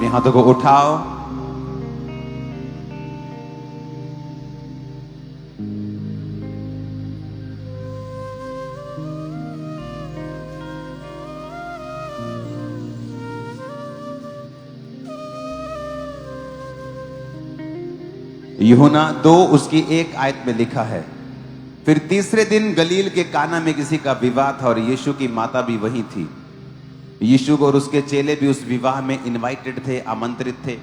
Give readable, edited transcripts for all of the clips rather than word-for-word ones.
हाथों को उठाओ। यूहन्ना 2 उसकी 1 आयत में लिखा है, फिर तीसरे दिन गलील के काना में किसी का विवाह था और यीशु की माता भी वहीं थी। यीशु और उसके चेले भी उस विवाह में इनवाइटेड थे, आमंत्रित थे।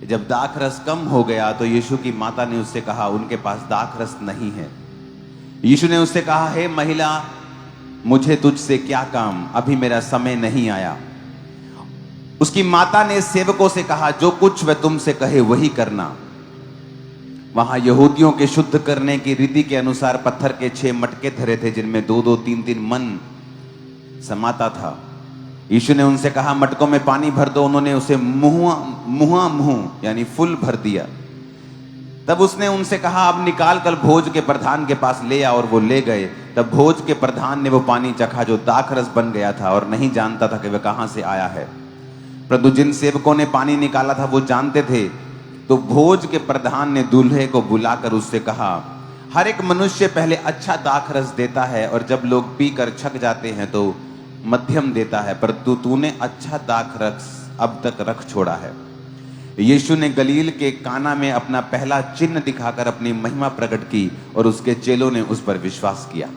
जब दाखरस कम हो गया तो यीशु की माता ने उससे कहा, उनके पास दाखरस नहीं है। यीशु ने उससे कहा, हे महिला, मुझे तुझसे क्या काम, अभी मेरा समय नहीं आया। उसकी माता ने सेवकों से कहा, जो कुछ वह तुमसे कहे वही करना। वहां यहूदियों के शुद्ध करने की रीति के अनुसार पत्थर के 6 मटके धरे थे, जिनमें 2-2, 3-3 मन समाता था। यीशु ने उनसे कहा, मटकों में पानी भर दो। उन्होंने उसे मुंह यानी फुल भर दिया। तब उसने उनसे कहा, अब निकाल कर भोज के प्रधान के पास ले आओ। और वो ले गए। तब भोज के प्रधान ने वो पानी चखा जो दाखरस बन गया था, और नहीं जानता था कि वह कहां से आया है। परंतु जिन सेवकों ने पानी निकाला था वो जानते थे। तो भोज के प्रधान ने दूल्हे को बुलाकर उससे कहा, हर एक मनुष्य पहले अच्छा दाखरस देता है, और जब लोग पीकर छक जाते हैं तो मध्यम देता है, परंतु तूने अच्छा दाखरस अब तक रख छोड़ा है। यीशु ने गलील के काना में अपना पहला चिन्ह दिखाकर अपनी महिमा प्रकट की, और उसके चेलों ने उस पर विश्वास किया।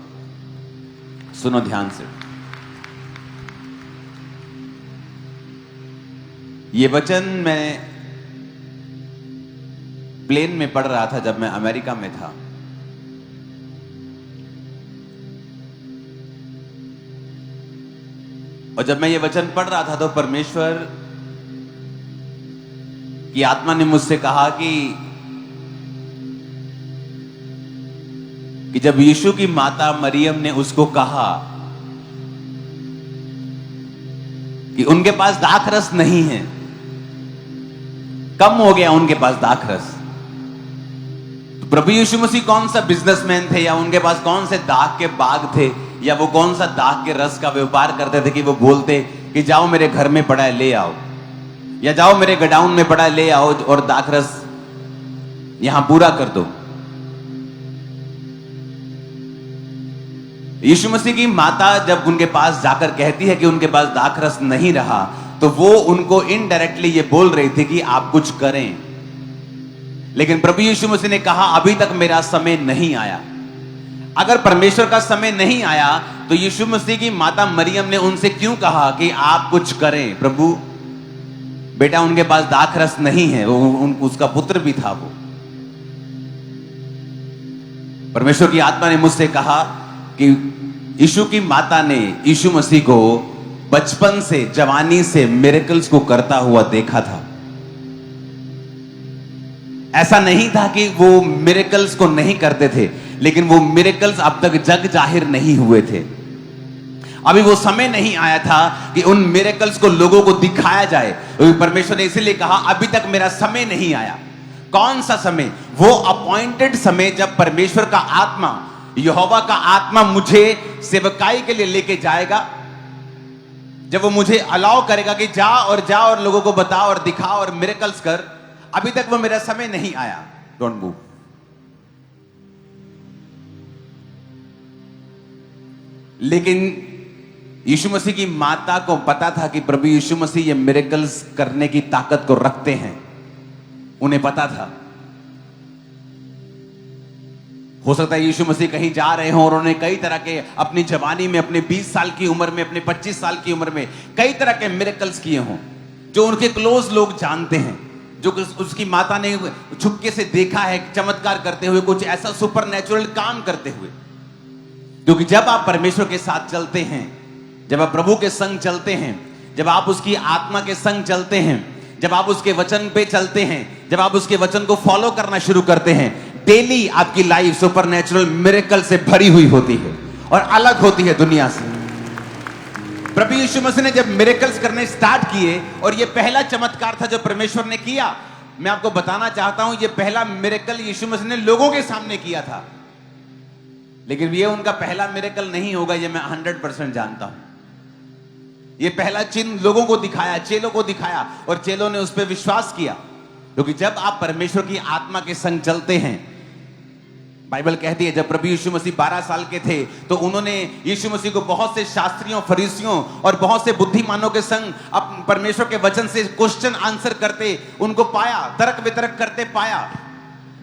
सुनो ध्यान से, ये वचन मैं प्लेन में पढ़ रहा था जब मैं अमेरिका में था। और जब मैं ये वचन पढ़ रहा था तो परमेश्वर की आत्मा ने मुझसे कहा कि जब यीशु की माता मरियम ने उसको कहा कि उनके पास दाखरस नहीं है, कम हो गया उनके पास दाखरस, तो प्रभु यीशु मसीह कौन सा बिजनेसमैन थे, या उनके पास कौन से दाख के बाग थे, या वो कौन सा दाख के रस का व्यापार करते थे कि वो बोलते कि जाओ मेरे घर में पड़ा है ले आओ, या जाओ मेरे गोडाउन में पड़ा है ले आओ और दाखरस यहां पूरा कर दो। यीशु मसीह की माता जब उनके पास जाकर कहती है कि उनके पास दाखरस नहीं रहा, तो वो उनको इनडायरेक्टली ये बोल रही थी कि आप कुछ करें। लेकिन प्रभु यीशु मसीह ने कहा, अभी तक मेरा समय नहीं आया। अगर परमेश्वर का समय नहीं आया तो यीशु मसीह की माता मरियम ने उनसे क्यों कहा कि आप कुछ करें? प्रभु, बेटा उनके पास दाखरस नहीं है, उसका पुत्र भी था वो। परमेश्वर की आत्मा ने मुझसे कहा कि यीशु की माता ने यीशु मसीह को बचपन से, जवानी से मिरेकल्स को करता हुआ देखा था। ऐसा नहीं था कि वो मिरेकल्स को नहीं करते थे, लेकिन वो मिरेकल्स अब तक जग जाहिर नहीं हुए थे। अभी वो समय नहीं आया था कि उन मिरेकल्स को लोगों को दिखाया जाए। परमेश्वर ने इसीलिए कहा, अभी तक मेरा समय नहीं आया। कौन सा समय? वो अपॉइंटेड समय जब परमेश्वर का आत्मा, यहोवा का आत्मा मुझे सेवकाई के लिए लेके जाएगा, जब वो मुझे अलाउ करेगा कि जा और लोगों को बता और दिखा और मिरेकल्स कर। अभी तक वो मेरा समय नहीं आया। Don't move. लेकिन यीशु मसीह की माता को पता था कि प्रभु यीशु मसीह ये मिरेकल्स करने की ताकत को रखते हैं। उन्हें पता था। हो सकता है यीशु मसीह कहीं जा रहे हों और उन्होंने कई तरह के, अपनी जवानी में, अपने 20 साल की उम्र में, अपने 25 साल की उम्र में कई तरह के मिरेकल्स किए हों, जो उनके क्लोज लोग जानते हैं, जो उसकी माता ने छुपके से देखा है चमत्कार करते हुए, कुछ ऐसा सुपरनैचुरल काम करते हुए। क्योंकि जब आप परमेश्वर के साथ चलते हैं, जब आप प्रभु के संग चलते हैं, जब आप उसकी आत्मा के संग चलते हैं, जब आप उसके वचन पे चलते हैं, जब आप उसके वचन को फॉलो करना शुरू करते हैं, डेली आपकी लाइफ सुपरनैचुरल मिरेकल से भरी हुई होती है और अलग होती है दुनिया से। प्रभु यीशु मसीह ने जब मिरेकल्स करने स्टार्ट किए, और ये पहला चमत्कार था जो परमेश्वर ने किया, मैं आपको बताना चाहता हूं, ये पहला मिरेकल यीशु मसीह ने लोगों के सामने किया था। लेकिन ये उनका पहला मिरेकल नहीं होगा, ये मैं 100% जानता हूं। ये पहला चिन्ह लोगों को दिखाया, चेलों को दिखाया, और चेलों ने उस पर विश्वास किया। क्योंकि जब आप परमेश्वर की आत्मा के संग चलते हैं, बाइबल कहती है जब प्रभु यीशु मसीह 12 साल के थे तो उन्होंने यीशु मसीह को बहुत से शास्त्रियों, फरीसियों और बहुत से बुद्धिमानों के संग परमेश्वर के वचन से क्वेश्चन आंसर करते उनको पाया, तर्क वितर्क करते पाया।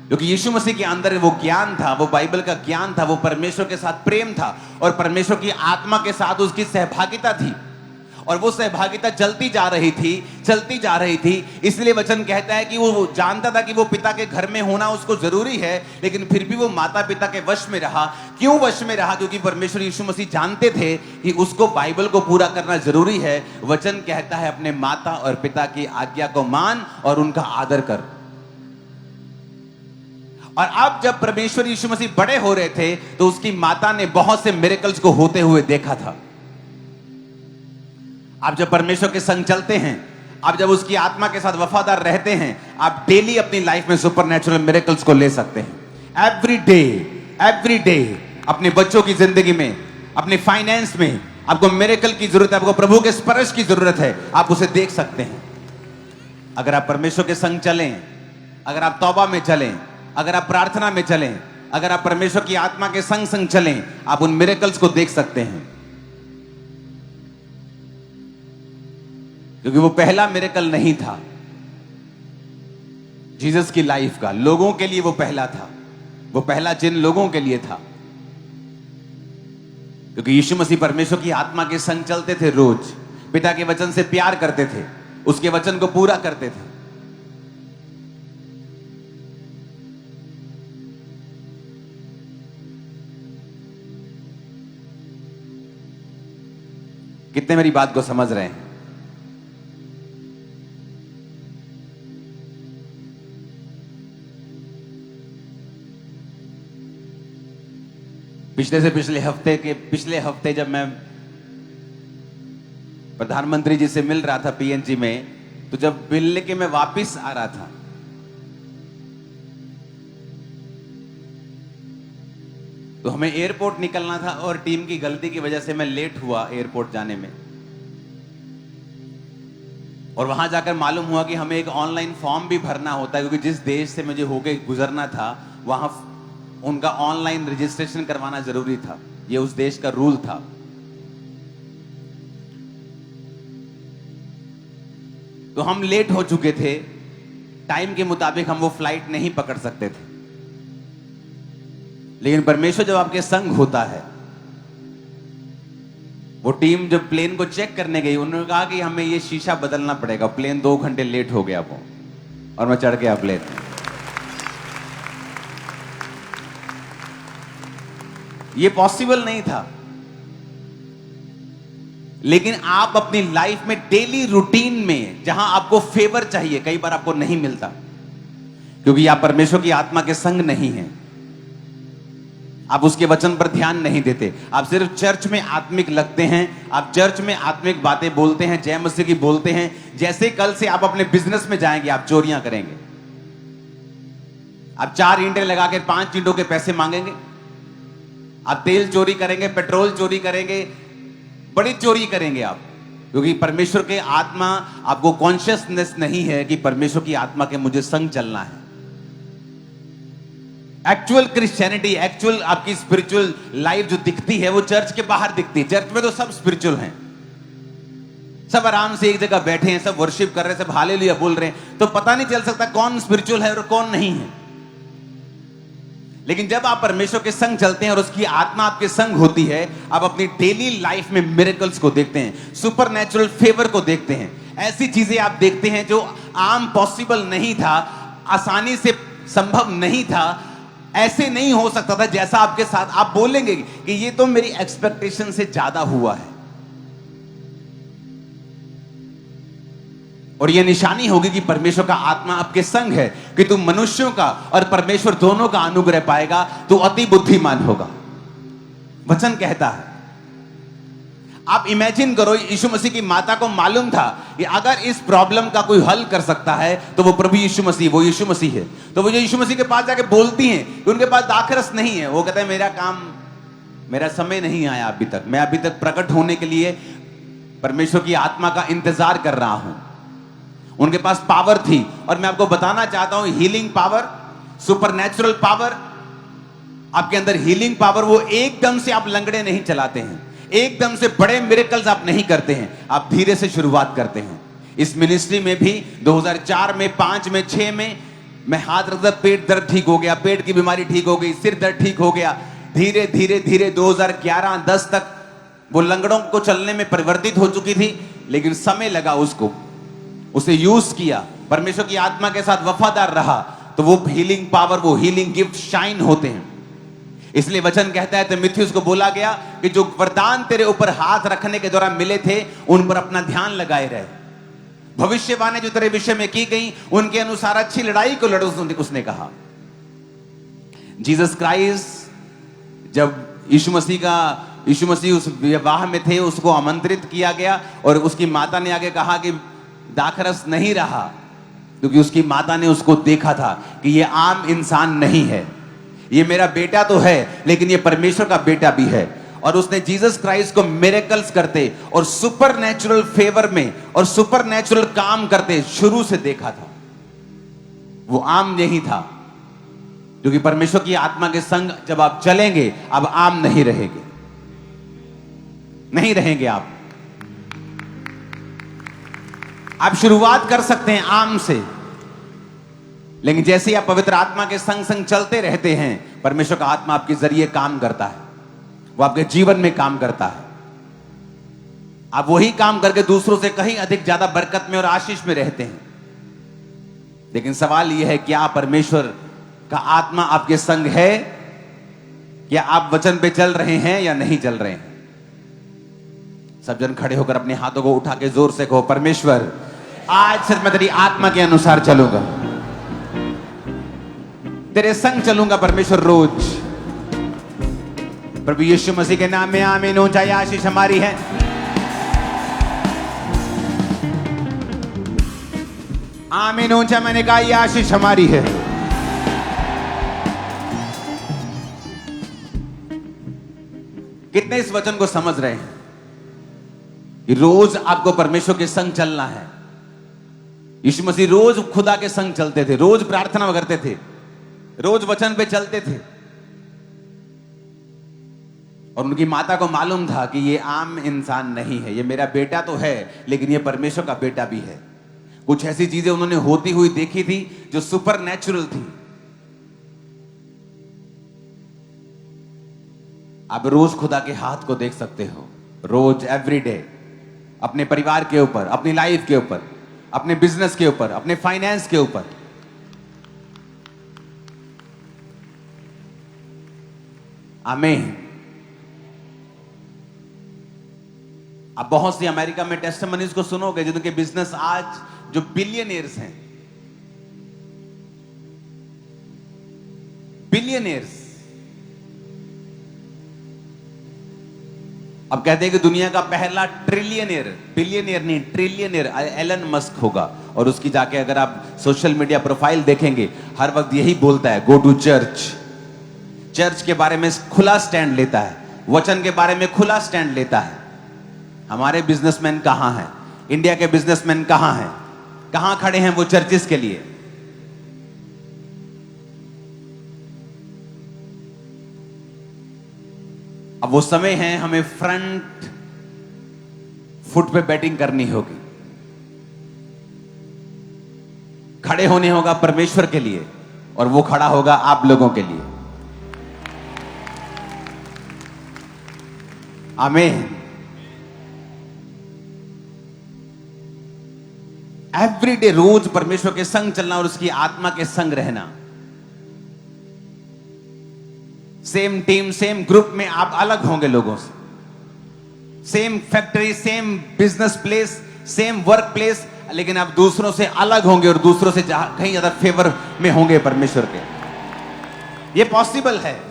क्योंकि यीशु मसीह के अंदर वो ज्ञान था, वो बाइबल का ज्ञान था, वो परमेश्वर के साथ प्रेम था और परमेश्वर की आत्मा के साथ उसकी सहभागिता थी, और वो सहभागिता चलती जा रही थी। इसलिए वचन कहता है कि वो जानता था कि वो पिता के घर में होना उसको जरूरी है, लेकिन फिर भी वो माता पिता के वश में रहा। क्यों वश में रहा? क्योंकि परमेश्वर यीशु मसीह जानते थे कि उसको बाइबल को पूरा करना जरूरी है। वचन कहता है अपने माता और पिता की आज्ञा को मान और उनका आदर कर। और अब जब परमेश्वर यीशु मसीह बड़े हो रहे थे तो उसकी माता ने बहुत से मिरेकल्स को होते हुए देखा था। आप जब परमेश्वर के संग चलते हैं, आप जब उसकी आत्मा के साथ वफादार रहते हैं, आप डेली अपनी लाइफ में सुपरनैचुरल मिरेकल्स को ले सकते हैं। एवरी डे अपने बच्चों की जिंदगी में, अपने फाइनेंस में आपको मिरेकल की जरूरत है, आपको प्रभु के स्पर्श की जरूरत है, आप उसे देख सकते हैं। अगर आप परमेश्वर के संग चलें, अगर आप तौबा में चलें, अगर आप प्रार्थना में चलें, अगर आप परमेश्वर की आत्मा के संग संग चलें, आप उन मिरेकल्स को देख सकते हैं। क्योंकि वो पहला मिरेकल नहीं था जीसस की लाइफ का, लोगों के लिए वो पहला था, वो पहला चिन्ह लोगों के लिए था। क्योंकि यीशु मसीह परमेश्वर की आत्मा के संग चलते थे, रोज पिता के वचन से प्यार करते थे, उसके वचन को पूरा करते थे। कितने मेरी बात को समझ रहे हैं? पिछले हफ्ते जब मैं प्रधानमंत्री जी से मिल रहा था पीएनजी में, तो जब मिलने के मैं वापस आ रहा था तो हमें एयरपोर्ट निकलना था और टीम की गलती की वजह से मैं लेट हुआ एयरपोर्ट जाने में। और वहां जाकर मालूम हुआ कि हमें एक ऑनलाइन फॉर्म भी भरना होता है, क्योंकि जिस देश से मुझे होके गुजरना था वहां उनका ऑनलाइन रजिस्ट्रेशन करवाना जरूरी था। ये उस देश का रूल था। तो हम लेट हो चुके थे, टाइम के मुताबिक हम वो फ्लाइट नहीं पकड़ सकते थे। लेकिन परमेश्वर जब आपके संग होता है, वो टीम जब प्लेन को चेक करने गई, उन्होंने कहा कि हमें ये शीशा बदलना पड़ेगा, प्लेन 2 घंटे लेट हो गया वो, और मैं चढ़ गया प्लेन। ये पॉसिबल नहीं था। लेकिन आप अपनी लाइफ में डेली रूटीन में जहां आपको फेवर चाहिए, कई बार आपको नहीं मिलता, क्योंकि आप परमेश्वर की आत्मा के संग नहीं हैं। आप उसके वचन पर ध्यान नहीं देते, आप सिर्फ चर्च में आत्मिक लगते हैं, आप चर्च में आत्मिक बातें बोलते हैं, जय मसीह की बोलते हैं। जैसे कल से आप अपने बिजनेस में जाएंगे, आप चोरियां करेंगे, आप 4 ईंटें लगा के 5 ईंटों के पैसे मांगेंगे, आप तेल चोरी करेंगे, पेट्रोल चोरी करेंगे, बड़ी चोरी करेंगे आप, क्योंकि परमेश्वर के आत्मा आपको कॉन्शियसनेस नहीं है कि परमेश्वर की आत्मा के मुझे संग चलना है। एक्चुअल क्रिश्चियनिटी, एक्चुअल आपकी स्पिरिचुअल लाइफ जो दिखती है वो चर्च के बाहर दिखती है। चर्च में तो सब स्पिरिचुअल हैं, सब आराम से एक जगह बैठे हैं, सब वर्शिप कर रहे हैं, सब हालेलुया बोल रहे हैं, तो पता नहीं चल सकता कौन स्पिरिचुअल है और कौन नहीं है। लेकिन जब आप परमेश्वर के संग चलते हैं और उसकी आत्मा आपके संग होती है, आप अपनी डेली लाइफ में मिरेकल्स को देखते हैं, सुपरनैचुरल फेवर को देखते हैं। ऐसी चीजें आप देखते हैं जो आम पॉसिबल नहीं था, आसानी से संभव नहीं था, ऐसे नहीं हो सकता था जैसा आपके साथ। आप बोलेंगे कि ये तो मेरी एक्सपेक्टेशन से ज्यादा हुआ है, और यह निशानी होगी कि परमेश्वर का आत्मा आपके संग है, कि तू मनुष्यों का और परमेश्वर दोनों का अनुग्रह पाएगा, तू अति बुद्धिमान होगा। वचन कहता है, आप इमेजिन करो, यीशु मसीह की माता को मालूम था कि अगर इस प्रॉब्लम का कोई हल कर सकता है तो वो प्रभु यीशु मसीह, वो यीशु मसीह है। तो वो जो यीशु मसीह के पास जाके बोलती हैं कि उनके पास दाखरस नहीं है, वो कहते हैं मेरा समय नहीं आया अभी तक, मैं अभी तक प्रकट होने के लिए परमेश्वर की आत्मा का इंतजार कर रहा हूं। उनके पास पावर थी, और मैं आपको बताना चाहता हूं, हीलिंग पावर, सुपरनैचुरल पावर, आपके अंदर हीलिंग पावर, वो एकदम से आप लंगड़े नहीं चलाते हैं, एकदम से बड़े मिरेकल्स आप नहीं करते हैं, आप धीरे से शुरुआत करते हैं। इस मिनिस्ट्री में भी 2004 में, 5 में, 6 में मैं हाथ रखता, पेट दर्द ठीक हो गया, पेट की बीमारी ठीक हो गई, सिर दर्द ठीक हो गया। धीरे धीरे धीरे 2011-10 तक वो लंगड़ों को चलने में परिवर्तित हो चुकी थी, लेकिन समय लगा उसको, उसे यूज किया, परमेश्वर की आत्मा के साथ वफादार रहा, तो वो हीलिंग पावर, वो हीलिंग गिफ्ट शाइन होते हैं। इसलिए वचन कहता है, तिमुथियुस को बोला गया कि जो वरदान तेरे ऊपर हाथ रखने के दौरान मिले थे, उन पर अपना ध्यान लगाए रहे। भविष्यवाणी जो तेरे विषय में की गई, उनके अनुसार अच्छी लड़ाई को लड़ो, उसने कहा। जीसस क्राइस्ट, जब यीशु मसीह उस विवाह में थे, उसको आमंत्रित किया गया, और उसकी माता ने आगे कहा कि दाखरस नहीं रहा, क्योंकि उसकी माता ने उसको देखा था कि ये आम इंसान नहीं है, ये मेरा बेटा तो है, लेकिन ये परमेश्वर का बेटा भी है। और उसने जीसस क्राइस्ट को मिरेकल्स करते और सुपरनैचुरल फेवर में और सुपरनैचुरल काम करते शुरू से देखा था। वो आम नहीं था, क्योंकि परमेश्वर की आत्मा के संग जब आप चलेंगे, अब आम नहीं रहेंगे, नहीं रहेंगे आप शुरुआत कर सकते हैं आम से, लेकिन जैसे ही आप पवित्र आत्मा के संग संग चलते रहते हैं, परमेश्वर का आत्मा आपके जरिए काम करता है, वो आपके जीवन में काम करता है। आप वही काम करके दूसरों से कहीं अधिक ज्यादा बरकत में और आशीष में रहते हैं। लेकिन सवाल यह है, क्या परमेश्वर का आत्मा आपके संग है? क्या आप वचन पे चल रहे हैं या नहीं चल रहे हैं? सब जन खड़े होकर अपने हाथों को उठा के जोर से कहो, परमेश्वर आज से मैं तेरी आत्मा के अनुसार चलूंगा, तेरे संग चलूंगा परमेश्वर रोज। प्रभु यीशु मसीह के नाम में आमीन। ऊंचाई आशीष हमारी है। आमीन। ऊंचा मैंने कहा, यह आशीष हमारी है। कितने इस वचन को समझ रहे हैं कि रोज आपको परमेश्वर के संग चलना है? यीशु मसीह रोज खुदा के संग चलते थे, रोज प्रार्थना करते थे, रोज वचन पे चलते थे, और उनकी माता को मालूम था कि ये आम इंसान नहीं है, ये मेरा बेटा तो है, लेकिन ये परमेश्वर का बेटा भी है। कुछ ऐसी चीजें उन्होंने होती हुई देखी थी जो सुपर नेचुरल थी। आप रोज खुदा के हाथ को देख सकते हो, रोज, एवरीडे, अपने परिवार के ऊपर, अपनी लाइफ के ऊपर, अपने बिजनेस के ऊपर, अपने फाइनेंस के ऊपर। आमीन। आप बहुत सी अमेरिका में टेस्टिमनीज को सुनोगे जिनके बिजनेस आज जो बिलियनियर्स हैं, बिलियनियर्स। अब कहते हैं कि दुनिया का पहला ट्रिलियनियर, बिलियनियर नहीं ट्रिलियनियर एलन मस्क होगा, और उसकी जाके अगर आप सोशल मीडिया प्रोफाइल देखेंगे, हर वक्त यही बोलता है, गो टू चर्च। चर्च के बारे में खुला स्टैंड लेता है, वचन के बारे में खुला स्टैंड लेता है। हमारे बिजनेसमैन कहां हैं? इंडिया के बिजनेसमैन कहां हैं? कहां खड़े हैं वो चर्चिस के लिए? अब वो समय है, हमें फ्रंट फुट पे बैटिंग करनी होगी, खड़े होने होगा परमेश्वर के लिए, और वो खड़ा होगा आप लोगों के लिए। आमीन। एवरीडे, रोज परमेश्वर के संग चलना और उसकी आत्मा के संग रहना। सेम टीम, सेम ग्रुप में आप अलग होंगे लोगों से, same factory, same business place, same work place, लेकिन आप दूसरों से अलग होंगे और दूसरों से कहीं ज्यादा फेवर में होंगे परमेश्वर के। ये पॉसिबल है,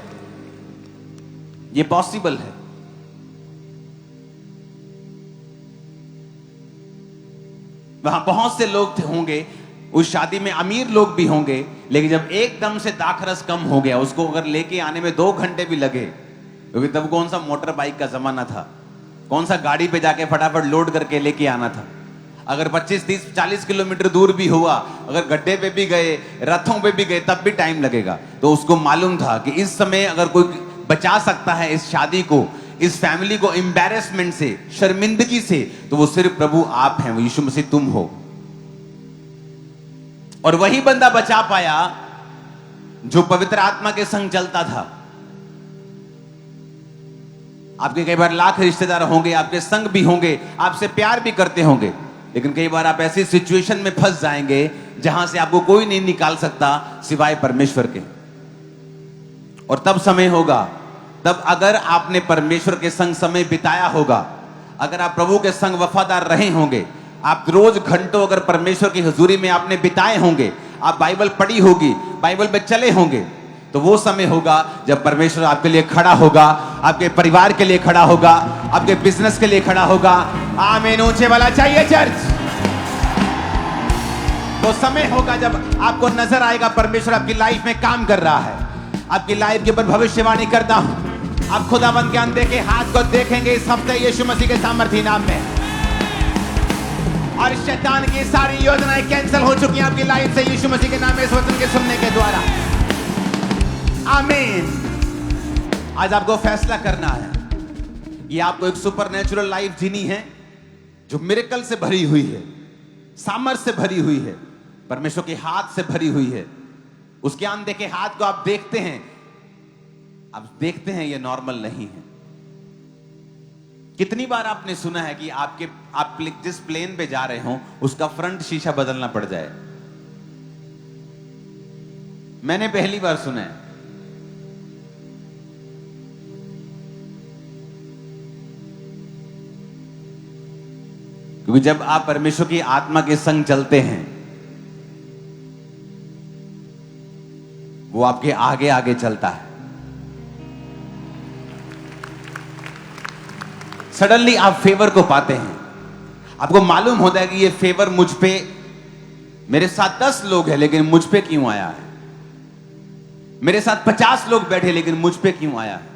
ये पॉसिबल है। वहां बहुत से लोग होंगे, उस शादी में अमीर लोग भी होंगे, लेकिन जब एकदम से दाखरस कम हो गया, उसको अगर लेके आने में 2 घंटे भी लगे, क्योंकि तब कौन सा मोटर बाइक का जमाना था, कौन सा गाड़ी पे जाके फटाफट लोड करके लेके आना था। अगर 25, 30, 40 किलोमीटर दूर भी हुआ, अगर गड्ढे पे भी गए, रथों पे भी गए, तब भी टाइम लगेगा। तो उसको मालूम था कि इस समय अगर कोई बचा सकता है इस शादी को, इस फैमिली को एम्बैरेसमेंट से, शर्मिंदगी से, तो वो सिर्फ प्रभु आप हैं, वो यीशु मसीह तुम हो। और वही बंदा बचा पाया जो पवित्र आत्मा के संग चलता था। आपके कई बार लाख रिश्तेदार होंगे, आपके संग भी होंगे, आपसे प्यार भी करते होंगे, लेकिन कई बार आप ऐसी सिचुएशन में फंस जाएंगे जहां से आपको कोई नहीं निकाल सकता सिवाय परमेश्वर के। और तब समय होगा, तब अगर आपने परमेश्वर के संग समय बिताया होगा, अगर आप प्रभु के संग वफादार रहे होंगे, आप रोज घंटों अगर परमेश्वर की हुजूरी में आपने बिताए होंगे, आप बाइबल पढ़ी होगी, बाइबल पे चले होंगे, तो वो समय होगा जब परमेश्वर आपके लिए खड़ा होगा, आपके परिवार के लिए खड़ा होगा, आपके बिजनेस के लिए खड़ा होगा। आमीन। ऊंचे वाला चाहिए चर्च। तो समय होगा जब आपको नजर आएगा परमेश्वर आपकी लाइफ में काम कर रहा है। आपकी लाइफ के ऊपर भविष्यवाणी करता हूं, आप खुदावंद के अनदेखे हाथ को देखेंगे इस हफ्ते यीशु मसीह के सामर्थी नाम में। और शैतान की सारी योजनाएं कैंसिल हो चुकी हैं आपकी लाइफ से यीशु मसीह के नाम में इस वचन के सुनने के द्वारा। आमीन। आज आपको फैसला करना है कि आपको एक सुपरनेचुरल लाइफ जीनी है जो मिरेकल से भरी हुई है, सामर्थ्य से भरी हुई है, परमेश्वर के हाथ से भरी हुई है। उसके अनदेखे हाथ को आप देखते हैं ये नॉर्मल नहीं है। कितनी बार आपने सुना है कि आप जिस प्लेन पे जा रहे हो उसका फ्रंट शीशा बदलना पड़ जाए? मैंने पहली बार सुना है। क्योंकि जब आप परमेश्वर की आत्मा के संग चलते हैं, वो आपके आगे आगे चलता है। सडनली आप फेवर को पाते हैं। आपको मालूम होता है कि ये फेवर मुझ पे, मेरे साथ 10 लोग हैं लेकिन मुझ पे क्यों आया है? मेरे साथ 50 लोग बैठे लेकिन मुझ पे क्यों आया है?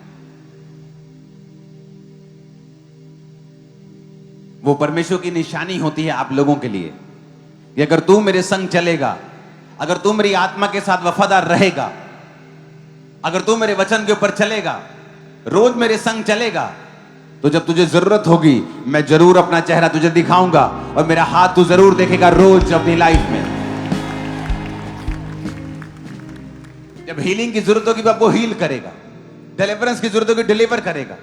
वो परमेश्वर की निशानी होती है आप लोगों के लिए कि अगर तू मेरे संग चलेगा, अगर तू मेरी आत्मा के साथ वफादार रहेगा, अगर तू मेरे वचन के ऊपर चलेगा, रोज मेरे संग चलेगा, तो जब तुझे जरूरत होगी मैं जरूर अपना चेहरा तुझे दिखाऊंगा और मेरा हाथ तू जरूर देखेगा रोज अपनी लाइफ में। जब हीलिंग की जरूरत होगी वो आपको हील करेगा, डिलीवरेंस की जरूरत होगी डिलीवर करेगा।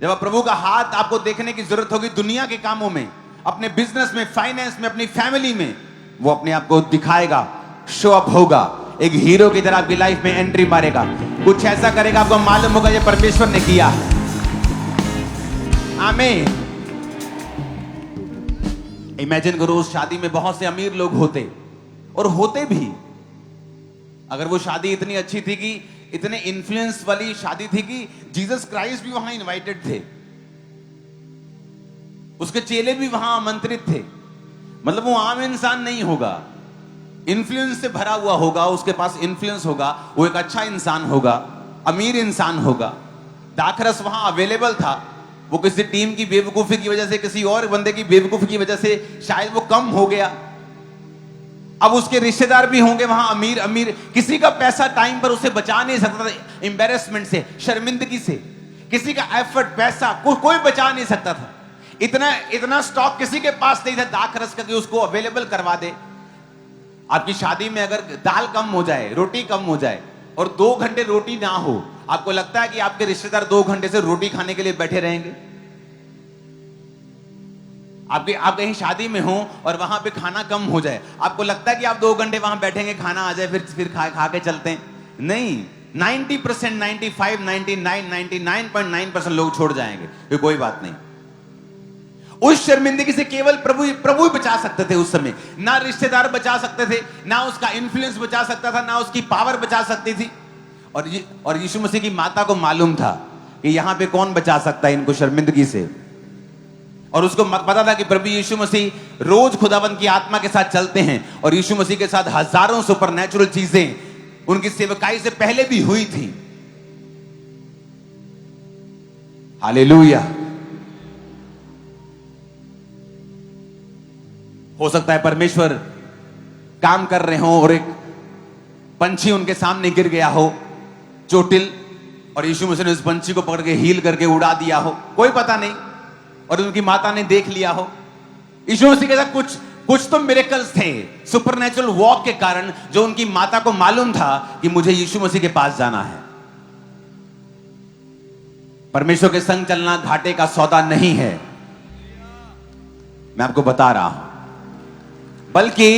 जब आप प्रभु का हाथ आपको देखने की जरूरत होगी दुनिया के कामों में, अपने बिजनेस में, फाइनेंस में, अपनी फैमिली में, वो अपने आप को दिखाएगा, शो अप होगा, एक हीरो की तरह आपकी लाइफ में एंट्री मारेगा, कुछ ऐसा करेगा आपको मालूम होगा ये परमेश्वर ने किया है। आमीन। इमेजिन करो उस शादी में बहुत से अमीर लोग होते, और होते भी। अगर वो शादी इतनी अच्छी थी कि इतने इन्फ्लुएंस वाली शादी थी कि जीसस क्राइस्ट भी वहां इनवाइटेड थे, उसके चेले भी वहां आमंत्रित थे। मतलब वो आम इंसान नहीं होगा, इन्फ्लुएंस से भरा हुआ होगा, उसके पास इन्फ्लुएंस होगा, वो एक अच्छा इंसान होगा, अमीर इंसान होगा। दाखरस वहां अवेलेबल था, वो किसी टीम की बेवकूफी की वजह से, किसी और बंदे की बेवकूफी की वजह से शायद वो कम हो गया। अब उसके रिश्तेदार भी होंगे वहां अमीर अमीर, किसी का पैसा टाइम पर उसे बचा नहीं सकता था एम्बैरेसमेंट से, शर्मिंदगी से। किसी का एफर्ट, पैसा कोई बचा नहीं सकता था। इतना स्टॉक किसी के पास नहीं था दाखरस का कि उसको अवेलेबल करवा दे। आपकी शादी में अगर दाल कम हो जाए, रोटी कम हो जाए और 2 घंटे रोटी ना हो, आपको लगता है कि आपके रिश्तेदार 2 घंटे से रोटी खाने के लिए बैठे रहेंगे? आप कहीं शादी में हो और वहां पे खाना कम हो जाए, आपको लगता है कि आप 2 घंटे वहां बैठेंगे, खाना आ जाए, फिर खा के चलते हैं? नहीं, 90%, 95, 99, 99.9% लोग छोड़ जाएंगे कि कोई बात नहीं। उस शर्मिंदगी से केवल प्रभु ही बचा सकते थे उस समय। ना रिश्तेदार बचा सकते थे, ना उसका इन्फ्लुएंस बचा सकता था, ना उसकी पावर बचा सकती थी। और यीशु मसीह की माता को मालूम था कि यहां पे कौन बचा सकता है इनको शर्मिंदगी से। और उसको पता था कि प्रभु यीशु मसीह रोज खुदावंद की आत्मा के साथ चलते हैं, और यीशु मसीह के साथ हजारों सुपरनैचुरल चीजें उनकी सेवकाई से पहले भी हुई थी। हालेलुया। हो सकता है परमेश्वर काम कर रहे हो और एक पंछी उनके सामने गिर गया हो, चोटिल, और यीशु मसीह ने उस पंछी को पकड़ के हील करके उड़ा दिया हो, कोई पता नहीं, और उनकी माता ने देख लिया हो। यीशु मसीह के साथ कुछ तो मिरेकल्स थे सुपरनैचुरल वॉक के कारण, जो उनकी माता को मालूम था कि मुझे यीशु मसीह के पास जाना है। परमेश्वर के संग चलना घाटे का सौदा नहीं है, मैं आपको बता रहा हूं। बल्कि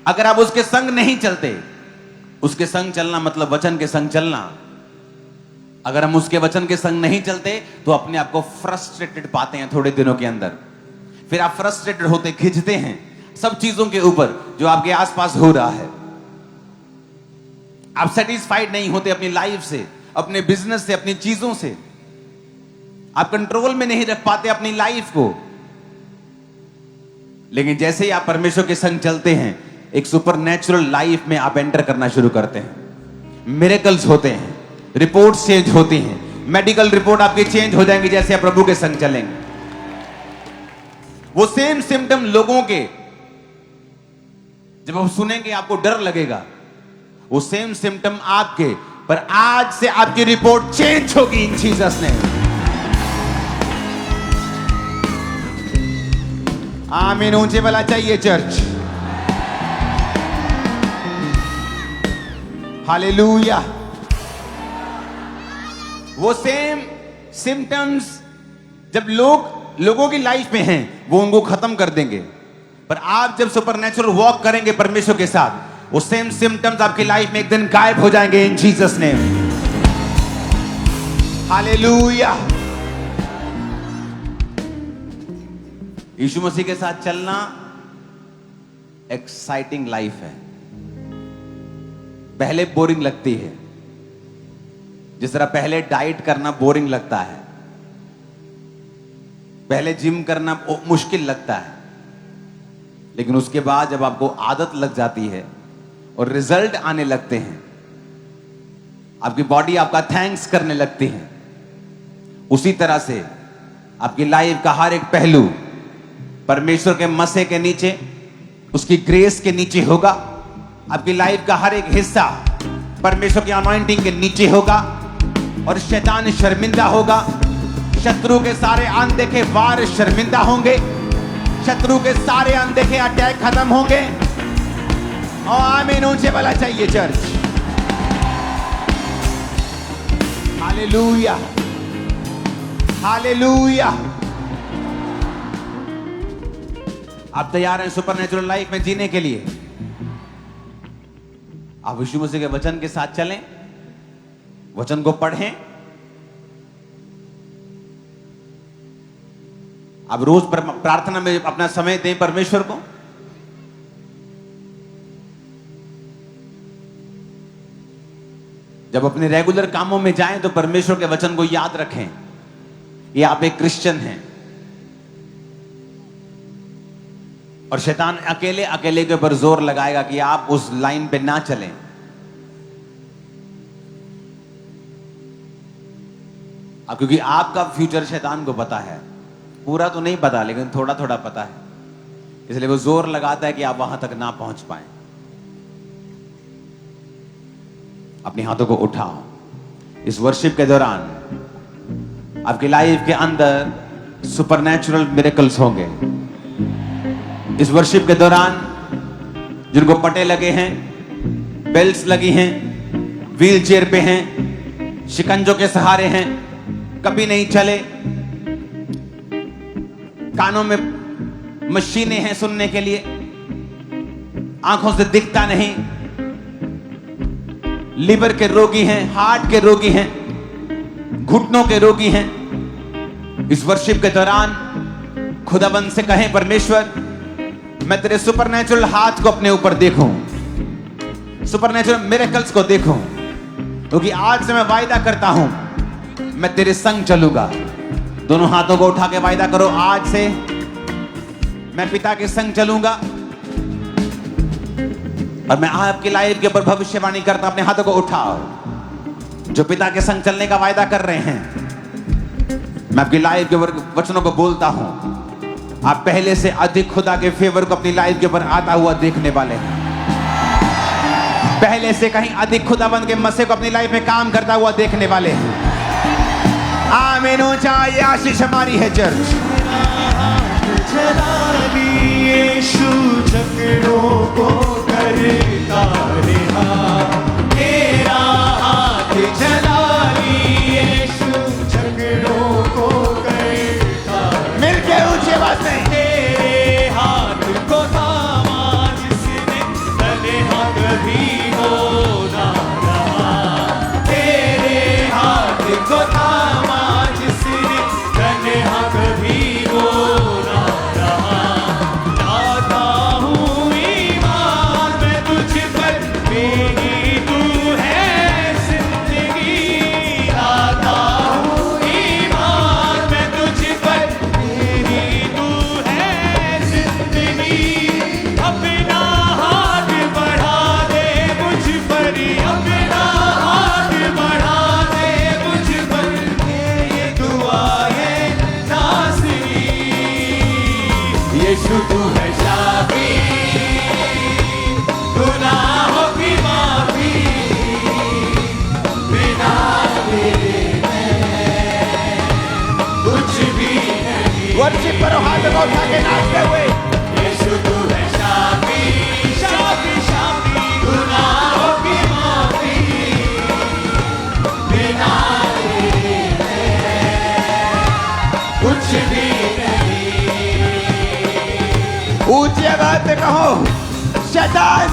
अगर आप उसके संग नहीं चलते, उसके संग चलना मतलब वचन के संग चलना, अगर हम उसके वचन के संग नहीं चलते तो अपने आप को फ्रस्ट्रेटेड पाते हैं थोड़े दिनों के अंदर। फिर आप फ्रस्ट्रेटेड होते खिंचते हैं सब चीजों के ऊपर जो आपके आसपास हो रहा है। आप सेटिस्फाइड नहीं होते अपनी लाइफ से, अपने बिजनेस से, अपनी चीजों से। आप कंट्रोल में नहीं रख पाते अपनी लाइफ को। लेकिन जैसे ही आप परमेश्वर के संग चलते हैं, एक सुपरनैचुरल लाइफ में आप एंटर करना शुरू करते हैं। मिरेकल्स होते हैं, रिपोर्ट्स चेंज होती हैं, मेडिकल रिपोर्ट आपकी चेंज हो जाएंगी जैसे आप प्रभु के संग चलेंगे। वो सेम सिम्टम लोगों के जब आप सुनेंगे आपको डर लगेगा, वो सेम सिम्टम आपके, पर आज से आपकी रिपोर्ट चेंज होगी इन जीसस नेम। आमीन। ऊंचे वाला चाहिए चर्च। हालेलुया। वो सेम सिम्टम्स जब लोगों की लाइफ में हैं, वो उनको खत्म कर देंगे, पर आप जब सुपरनैचुरल वॉक करेंगे परमेश्वर के साथ, वो सेम सिम्टम्स आपकी लाइफ में एक दिन गायब हो जाएंगे इन जीसस नेम। हालेलुया। यीशु मसीह के साथ चलना एक्साइटिंग लाइफ है। पहले बोरिंग लगती है, जिस तरह पहले डाइट करना बोरिंग लगता है, पहले जिम करना मुश्किल लगता है, लेकिन उसके बाद जब आपको आदत लग जाती है और रिजल्ट आने लगते हैं, आपकी बॉडी आपका थैंक्स करने लगती है, उसी तरह से आपकी लाइफ का हर एक पहलू परमेश्वर के मसे के नीचे, उसकी ग्रेस के नीचे होगा। आपकी लाइफ का हर एक हिस्सा परमेश्वर की अनॉइंटिंग के नीचे होगा और शैतान शर्मिंदा होगा। शत्रु के सारे अनदेखे वार शर्मिंदा होंगे, शत्रु के सारे अनदेखे अटैक खत्म होंगे। और आमीन। ऊंचे वाला चाहिए चर्च। Hallelujah, hallelujah. आप तैयार हैं सुपरनैचुरल लाइफ में जीने के लिए? आप यीशु मसीह के वचन के साथ चलें, वचन को पढ़ें। आप रोज प्रार्थना में अपना समय दें परमेश्वर को। जब अपने रेगुलर कामों में जाएं तो परमेश्वर के वचन को याद रखें। ये आप एक क्रिश्चियन हैं, और शैतान अकेले अकेले के ऊपर जोर लगाएगा कि आप उस लाइन पे ना चलें। अब क्योंकि आपका फ्यूचर शैतान को पता है, पूरा तो नहीं पता लेकिन थोड़ा थोड़ा पता है, इसलिए वो जोर लगाता है कि आप वहां तक ना पहुंच पाए। अपने हाथों को उठाओ। इस वर्शिप के दौरान आपकी लाइफ के अंदर सुपरनैचुरल मिरेकल्स होंगे। इस वर्शिप के दौरान जिनको पटे लगे हैं, बेल्ट्स लगी हैं, व्हील चेयर पे हैं, शिकंजों के सहारे हैं, कभी नहीं चले, कानों में मशीनें हैं सुनने के लिए, आंखों से दिखता नहीं, लिवर के रोगी हैं, हार्ट के रोगी हैं, घुटनों के रोगी हैं, इस वर्शिप के दौरान खुदाबंद से कहें, परमेश्वर मैं तेरे सुपरनैचुरल हाथ को अपने ऊपर देखूं, सुपरनैचुरल मिरेकल्स को देखूं, क्योंकि आज से मैं वायदा करता हूं मैं तेरे संग चलूंगा। दोनों हाथों को उठा के वायदा करो, आज से मैं पिता के संग चलूंगा और मैं आपकी लाइफ के ऊपर भविष्यवाणी करता। अपने हाथों को उठाओ। जो पिता के संग चलने का वायदा कर रहे हैं, मैं आपकी लाइफ के ऊपर वचनों को बोलता हूं। आप पहले से अधिक खुदा के फेवर को अपनी लाइफ के ऊपर आता हुआ देखने वाले हैं। पहले से कहीं अधिक खुदाबंद के मसीह को अपनी लाइफ में काम करता हुआ देखने वाले हैं। आमीन हो जाए, आशीष हमारी है चर्च। यीशु झगड़ों को करता रहा, तेरा हाथ चला यीशु झगड़ों को करता। मिलके ऊंची आवाज में तेरे हाथ को थामा जिसने तन्हा कभी होना रहा, तेरे हाथ को थामा जिसने तन्हा कभी होना रहा। लाता हूँ ईमान मैं तुझ पर, मेरी तू है जिंदगी। लाता हूँ ईमान मैं तुझ पर, मेरी तू है जिंदगी। अपना हाथ बढ़ा दे मुझ पर, अपना हाथ बढ़ा दे मुझ पर, ये दुआ है नाज़री। यीशु तू है शाफी, गुनाहों की माफी, बिना तेरे मैं कुछ भी नहीं। वर्शिप करो, हाथ को उठा के नाचते हुए। यीशु तू है शाफी, शाफी, शाफी, गुनाहों की माफी, बिना तेरे मैं कुछ भी नहीं। ऊंची आवाज में कहो, शैतान